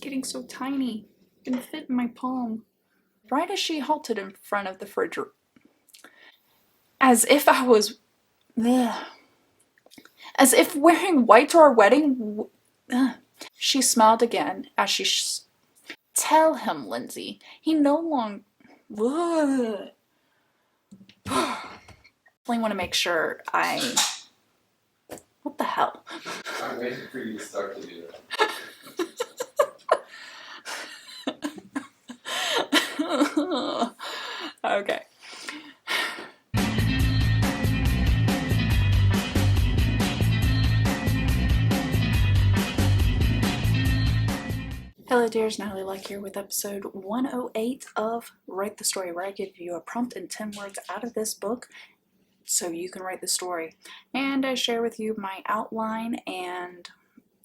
getting so tiny. It can fit in my palm. Right as she halted in front of the fridge, as if I was, ugh, as if wearing white to our wedding. Ugh. She smiled again as she. Tell him, Lindsay. He no longer. I want to make sure I. What the hell? I'm waiting for you to start to do that. Okay. Hello dears, Natalie Locke here with episode 108 of Write the Story, where I give you a prompt and 10 words out of this book so you can write the story. And I share with you my outline and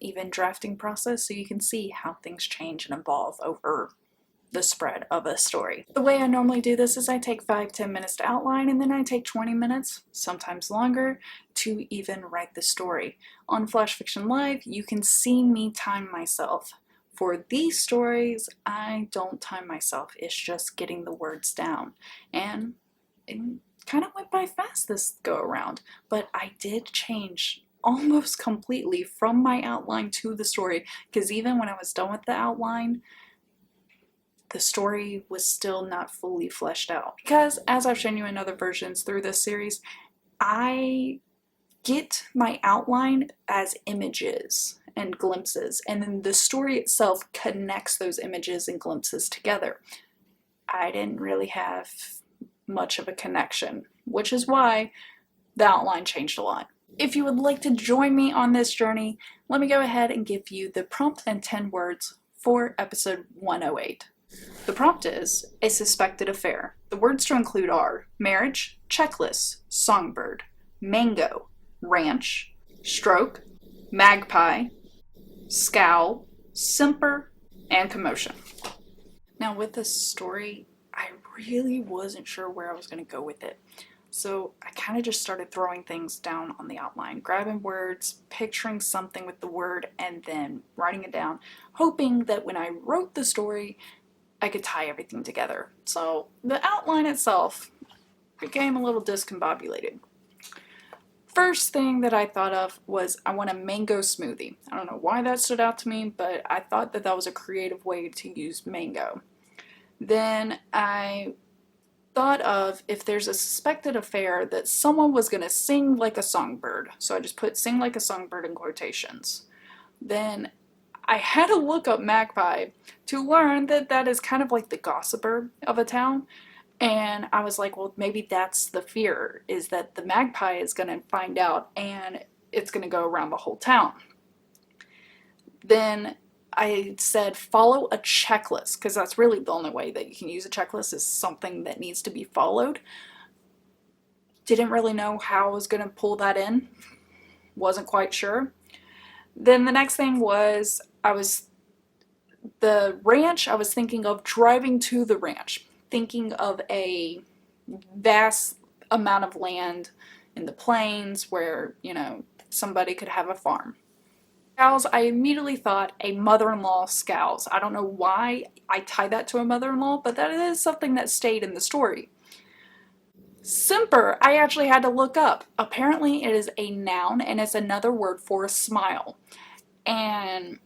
even drafting process so you can see how things change and evolve over the spread of a story. The way I normally do this is I take 5-10 minutes to outline, and then I take 20 minutes, sometimes longer, to even write the story. On Flash Fiction Live, you can see me time myself. For these stories, I don't time myself. It's just getting the words down. And it kind of went by fast this go around, but I did change almost completely from my outline to the story, because even when I was done with the outline, the story was still not fully fleshed out. Because, as I've shown you in other versions through this series, I get my outline as images and glimpses, and then the story itself connects those images and glimpses together. I didn't really have much of a connection, which is why the outline changed a lot. If you would like to join me on this journey, let me go ahead and give you the prompt and 10 words for episode 108. The prompt is a suspected affair. The words to include are marriage, checklist, songbird, mango, ranch, stroke, magpie, scowl, simper, and commotion. Now with this story, I really wasn't sure where I was going to go with it. So I kind of just started throwing things down on the outline, grabbing words, picturing something with the word, and then writing it down, hoping that when I wrote the story, I could tie everything together. So the outline itself became a little discombobulated. First thing that I thought of was I want a mango smoothie. I don't know why that stood out to me, but I thought that that was a creative way to use mango. Then I thought of if there's a suspected affair that someone was going to sing like a songbird. So I just put sing like a songbird in quotations. Then I had to look up magpie to learn that that is kind of like the gossiper of a town. And I was like, well, maybe that's the fear, is that the magpie is going to find out and it's going to go around the whole town. Then I said follow a checklist, because that's really the only way that you can use a checklist, is something that needs to be followed. Didn't really know how I was going to pull that in. Wasn't quite sure. Then the next thing was the ranch. I was thinking of driving to the ranch, thinking of a vast amount of land in the plains where, somebody could have a farm. Scowls, I immediately thought a mother-in-law scowls. I don't know why I tied that to a mother-in-law, but that is something that stayed in the story. Simper, I actually had to look up. Apparently it is a noun and it's another word for a smile. And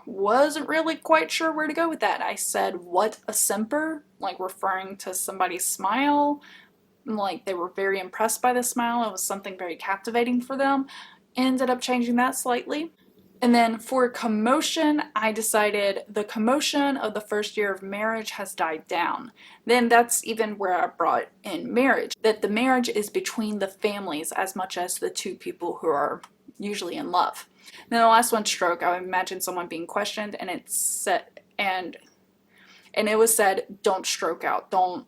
wasn't really quite sure where to go with that. I said, what a simper? Like referring to somebody's smile. Like they were very impressed by the smile. It was something very captivating for them. Ended up changing that slightly. And then for commotion, I decided the commotion of the first year of marriage has died down. Then that's even where I brought in marriage. That the marriage is between the families as much as the two people who are usually in love. Then the last one, stroke, I would imagine someone being questioned and it was said, don't stroke out, don't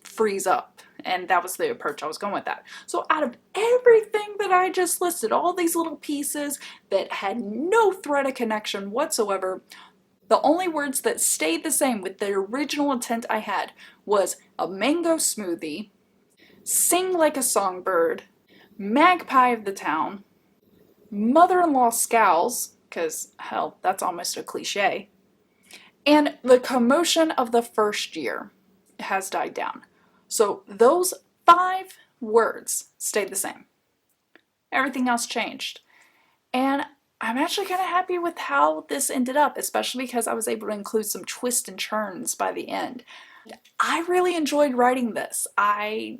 freeze up. And that was the approach I was going with that. So out of everything that I just listed, all these little pieces that had no thread of connection whatsoever, the only words that stayed the same with the original intent I had was a mango smoothie, sing like a songbird, magpie of the town, mother-in-law scowls, because hell, that's almost a cliche, And the commotion of the first year has died down. So those 5 words stayed the same. Everything else changed. And I'm actually kind of happy with how this ended up, especially because I was able to include some twists and turns by the end. I really enjoyed writing this. I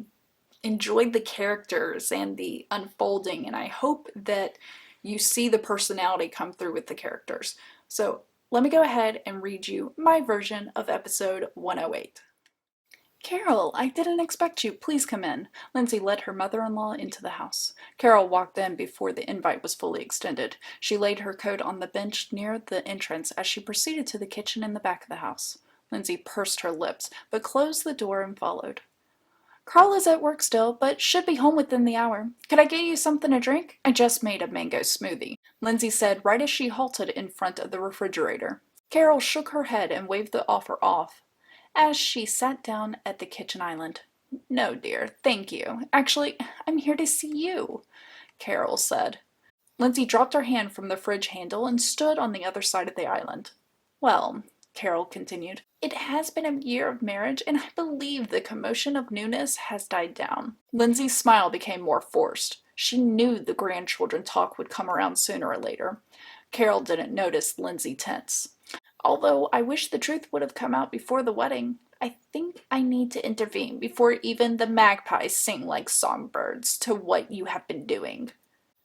enjoyed the characters and the unfolding, and I hope that you see the personality come through with the characters. So let me go ahead and read you my version of episode 108. Carol, I didn't expect you. Please come in. Lindsay led her mother-in-law into the house. Carol walked in before the invite was fully extended. She laid her coat on the bench near the entrance as she proceeded to the kitchen in the back of the house. Lindsay pursed her lips, but closed the door and followed. Carl is at work still, but should be home within the hour. Could I get you something to drink? I just made a mango smoothie, Lindsay said right as she halted in front of the refrigerator. Carol shook her head and waved the offer off as she sat down at the kitchen island. No, dear, thank you. Actually, I'm here to see you, Carol said. Lindsay dropped her hand from the fridge handle and stood on the other side of the island. Well, Carol continued, it has been a year of marriage, and I believe the commotion of newness has died down. Lindsay's smile became more forced. She knew the grandchildren talk would come around sooner or later. Carol didn't notice Lindsay tense. Although I wish the truth would have come out before the wedding, I think I need to intervene before even the magpies sing like songbirds to what you have been doing.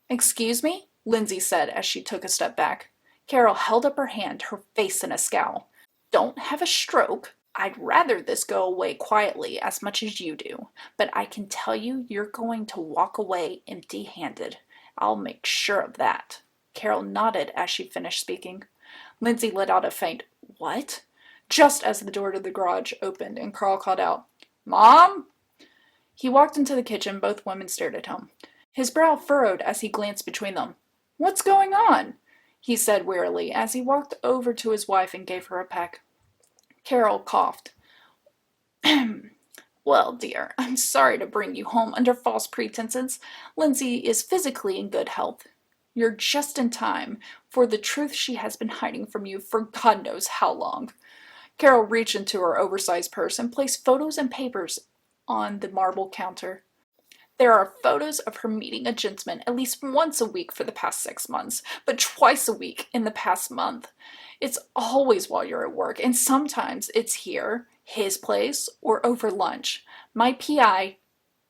Excuse me? Lindsay said as she took a step back. Carol held up her hand, her face in a scowl. Don't have a stroke. I'd rather this go away quietly as much as you do, but I can tell you you're going to walk away empty-handed. I'll make sure of that. Carol nodded as she finished speaking. Lindsay let out a faint, "What?" just as the door to the garage opened and Carl called out, "Mom?" He walked into the kitchen. Both women stared at him. His brow furrowed as he glanced between them. "What's going on?" he said wearily as he walked over to his wife and gave her a peck. Carol coughed. Well, dear, I'm sorry to bring you home under false pretenses. Lindsay is physically in good health. You're just in time for the truth she has been hiding from you for God knows how long. Carol reached into her oversized purse and placed photos and papers on the marble counter. There are photos of her meeting a gentleman at least once a week for the past 6 months, but twice a week in the past month. It's always while you're at work, and sometimes it's here, his place, or over lunch. My PI,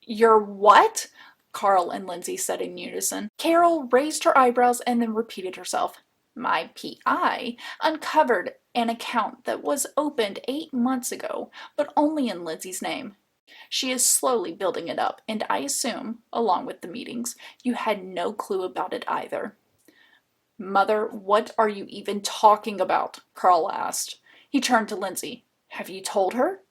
your what? Carl and Lindsay said in unison. Carol raised her eyebrows and then repeated herself. My PI uncovered an account that was opened 8 months ago, but only in Lindsay's name. She is slowly building it up, and I assume, along with the meetings, you had no clue about it either. Mother, what are you even talking about? Carl asked. He turned to Lindsay. Have you told her?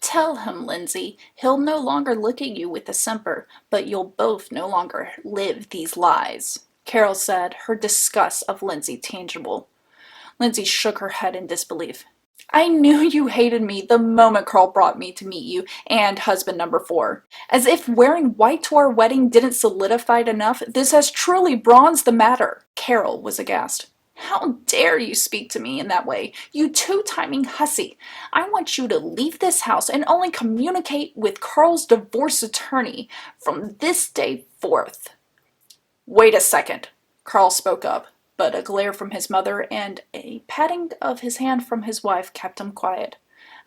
Tell him, Lindsay. He'll no longer look at you with a simper, but you'll both no longer live these lies, Carol said, her disgust of Lindsay tangible. Lindsay shook her head in disbelief. I knew you hated me the moment Carl brought me to meet you and husband number 4. As if wearing white to our wedding didn't solidify it enough, this has truly bronzed the matter. Carol was aghast. How dare you speak to me in that way, you two-timing hussy. I want you to leave this house and only communicate with Carl's divorce attorney from this day forth. Wait a second, Carl spoke up, but a glare from his mother and a patting of his hand from his wife kept him quiet.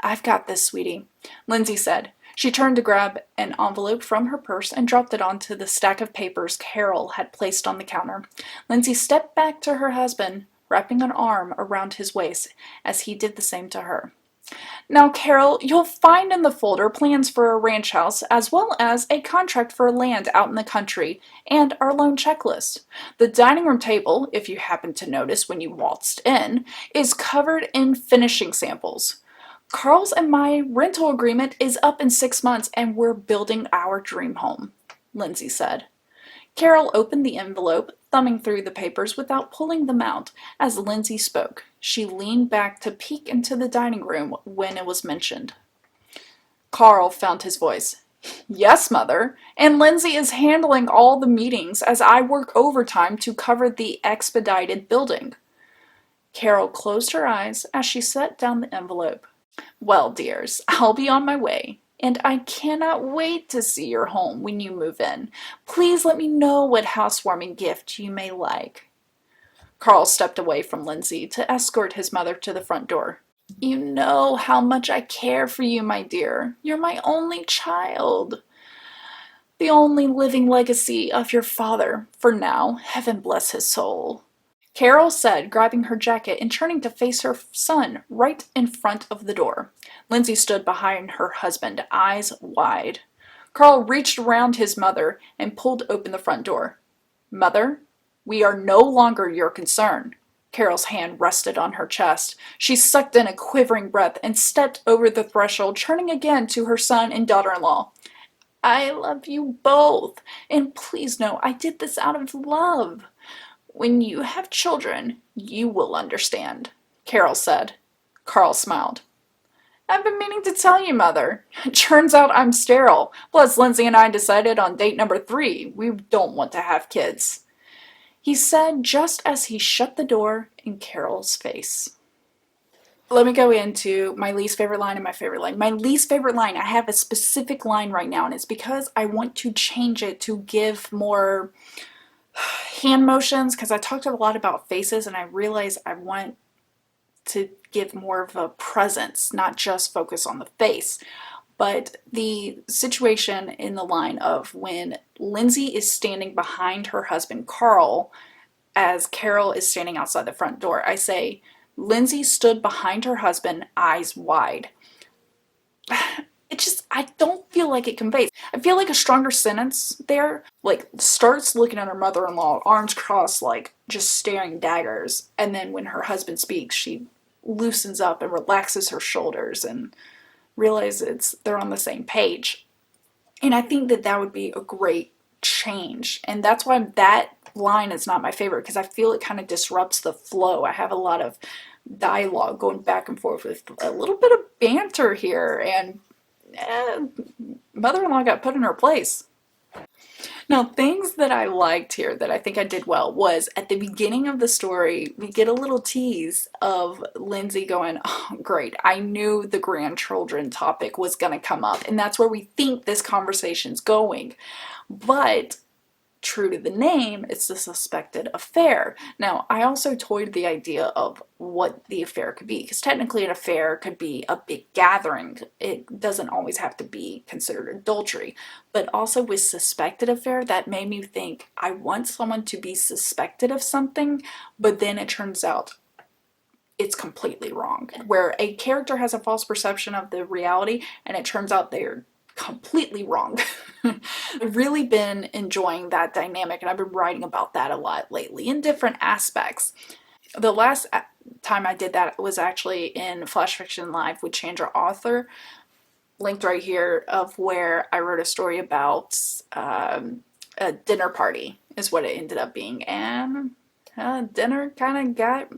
I've got this, sweetie, Lindsay said. She turned to grab an envelope from her purse and dropped it onto the stack of papers Carol had placed on the counter. Lindsay stepped back to her husband, wrapping an arm around his waist as he did the same to her. Now, Carol, you'll find in the folder plans for a ranch house as well as a contract for land out in the country and our loan checklist. The dining room table, if you happen to notice when you waltzed in, is covered in finishing samples. Carl's and my rental agreement is up in 6 months and we're building our dream home, Lindsay said. Carol opened the envelope, thumbing through the papers without pulling them out. As Lindsay spoke, she leaned back to peek into the dining room when it was mentioned. Carl found his voice. Yes, Mother, and Lindsay is handling all the meetings as I work overtime to cover the expedited building. Carol closed her eyes as she set down the envelope. Well, dears, I'll be on my way, and I cannot wait to see your home when you move in. Please let me know what housewarming gift you may like. Carl stepped away from Lindsay to escort his mother to the front door. You know how much I care for you, my dear. You're my only child. The only living legacy of your father, for now. Heaven bless his soul. Carol said, grabbing her jacket and turning to face her son right in front of the door. Lindsay stood behind her husband, eyes wide. Carl reached around his mother and pulled open the front door. Mother, we are no longer your concern. Carol's hand rested on her chest. She sucked in a quivering breath and stepped over the threshold, turning again to her son and daughter-in-law. I love you both, and please know I did this out of love. When you have children, you will understand, Carol said. Carl smiled. I've been meaning to tell you, Mother. It turns out I'm sterile. Plus, Lindsay and I decided on date number 3. We don't want to have kids, he said just as he shut the door in Carol's face. Let me go into my least favorite line and my favorite line. My least favorite line, I have a specific line right now, and it's because I want to change it to give more hand motions, because I talked a lot about faces, and I realize I want to give more of a presence, not just focus on the face. But the situation in the line of when Lindsay is standing behind her husband, Carl, as Carol is standing outside the front door, I say, Lindsay stood behind her husband, eyes wide. It just, I don't feel like it conveys. I feel like a stronger sentence there, like, starts looking at her mother-in-law, arms crossed, like, just staring daggers. And then when her husband speaks, she loosens up and relaxes her shoulders and realizes they're on the same page. And I think that that would be a great change. And that's why that line is not my favorite, because I feel it kind of disrupts the flow. I have a lot of dialogue going back and forth with a little bit of banter here, and mother-in-law got put in her place. Now, things that I liked here that I think I did well was at the beginning of the story, we get a little tease of Lindsay going, oh, great, I knew the grandchildren topic was going to come up, and that's where we think this conversation's going. But true to the name, it's the suspected affair. Now, I also toyed with the idea of what the affair could be, because technically an affair could be a big gathering. It doesn't always have to be considered adultery. But also with suspected affair, that made me think, I want someone to be suspected of something, but then it turns out it's completely wrong. Where a character has a false perception of the reality, and it turns out they're completely wrong. I've really been enjoying that dynamic, and I've been writing about that a lot lately in different aspects. The last time I did that was actually in Flash Fiction Live with Chandra Author, linked right here, of where I wrote a story about a dinner party is what it ended up being, and dinner kind of got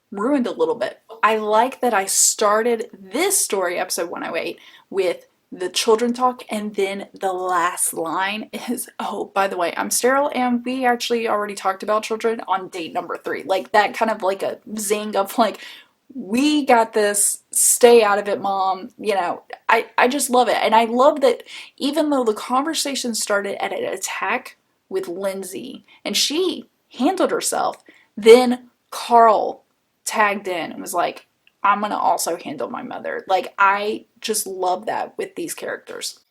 ruined a little bit. I like that I started this story, episode 108, with the children talk, and then the last line is, oh, by the way, I'm sterile, and we actually already talked about children on date number 3. Like, that kind of like a zing of like, we got this, stay out of it, mom. You know, I just love it. And I love that even though the conversation started at an attack with Lindsay, and she handled herself, then Carl tagged in and was like, I'm gonna also handle my mother. Like, I just love that with these characters.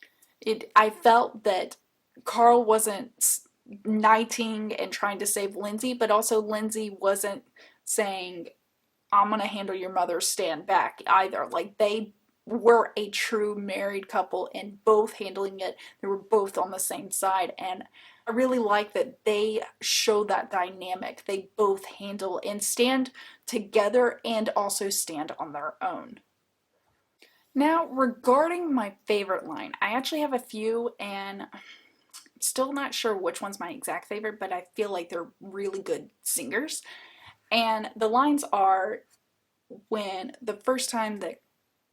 I felt that Carl wasn't knighting and trying to save Lindsay, but also Lindsay wasn't saying, I'm gonna handle your mother, stand back, either. Like, they were a true married couple and both handling it. They were both on the same side, and I really like that they show that dynamic. They both handle and stand together and also stand on their own. Now, regarding my favorite line, I actually have a few, and I'm still not sure which one's my exact favorite, but I feel like they're really good singers. And the lines are, when the first time that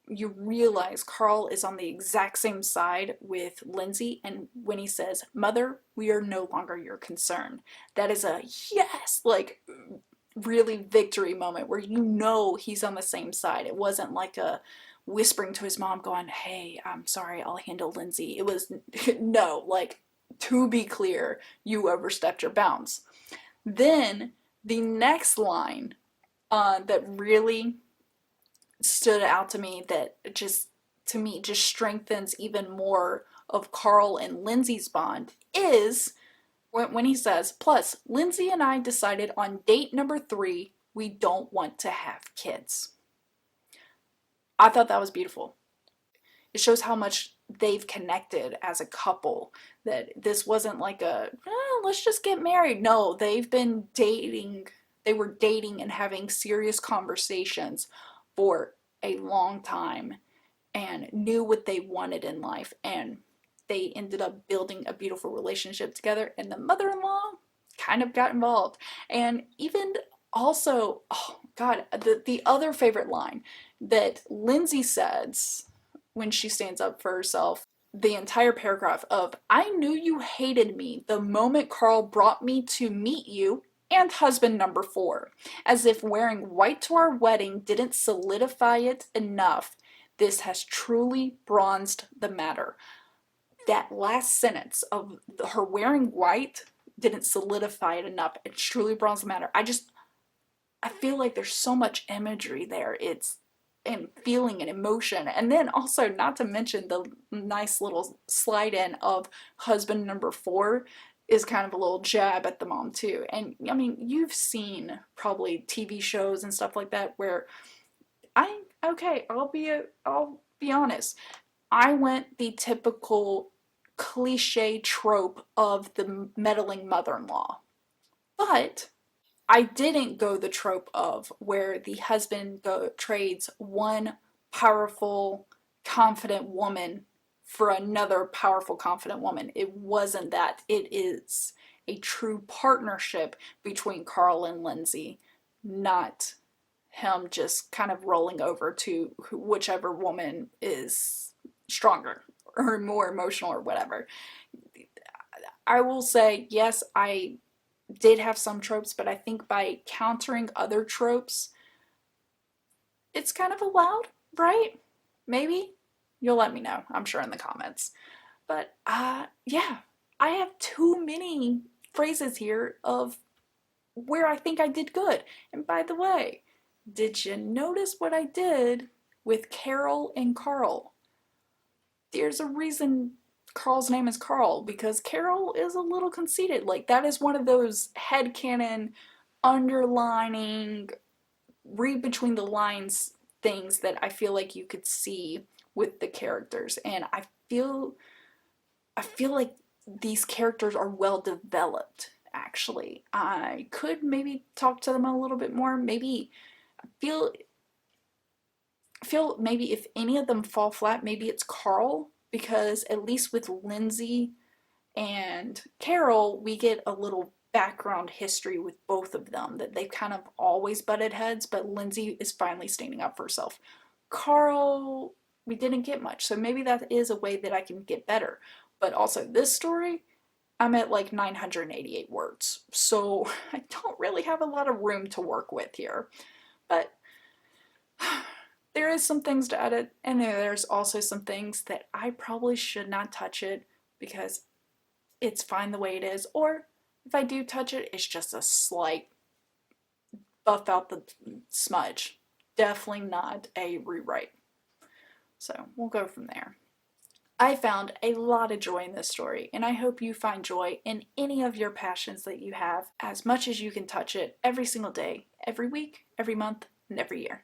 you realize Carl is on the exact same side with Lindsay, and when he says, Mother, we are no longer your concern. That is a yes, like, really victory moment where you know he's on the same side. It wasn't like a whispering to his mom going, hey, I'm sorry, I'll handle Lindsay. It was, no, like, to be clear, you overstepped your bounds. Then the next line that really stood out to me, that just, to me, just strengthens even more of Carl and Lindsay's bond, is when he says, plus, Lindsay and I decided on date number 3, we don't want to have kids. I thought that was beautiful. It shows how much they've connected as a couple, that this wasn't like a, let's just get married. No, they've been dating. They were dating and having serious conversations for a long time and knew what they wanted in life, and they ended up building a beautiful relationship together, and the mother-in-law kind of got involved. And even also, oh god, the other favorite line that Lindsay says when she stands up for herself, the entire paragraph of, I knew you hated me the moment Carl brought me to meet you and husband number 4, as if wearing white to our wedding didn't solidify it enough. This has truly bronzed the matter. That last sentence of her wearing white didn't solidify it enough. It's truly bronzed the matter. I feel like there's so much imagery there. It's and feeling and emotion. And then also, not to mention the nice little slide in of husband number 4 is kind of a little jab at the mom too. And I mean, you've seen probably TV shows and stuff like that where I'll be honest. I went the typical cliche trope of the meddling mother-in-law. But I didn't go the trope of where the husband trades one powerful, confident woman for another powerful, confident woman. It wasn't that. It is a true partnership between Carl and Lindsay, not him just kind of rolling over to whichever woman is stronger or more emotional or whatever. I will say, yes, I did have some tropes, but I think by countering other tropes, it's kind of allowed, right? Maybe? You'll let me know, I'm sure, in the comments. But, yeah, I have too many phrases here of where I think I did good. And by the way, did you notice what I did with Carol and Carl? There's a reason Carl's name is Carl, because Carol is a little conceited. Like, that is one of those headcanon, underlining, read between the lines things that I feel like you could see with the characters. And I feel like these characters are well developed, actually. I could maybe talk to them a little bit more. Maybe feel maybe if any of them fall flat, maybe it's Carl, because at least with Lindsay and Carol, we get a little background history with both of them, that they've kind of always butted heads, but Lindsay is finally standing up for herself. Carl, we didn't get much, so maybe that is a way that I can get better. But also, this story, I'm at like 988 words, so I don't really have a lot of room to work with here. But there is some things to edit, and there's also some things that I probably should not touch it because it's fine the way it is, or if I do touch it, it's just a slight buff out the smudge. Definitely not a rewrite. So we'll go from there. I found a lot of joy in this story, and I hope you find joy in any of your passions that you have as much as you can touch it every single day, every week, every month, and every year.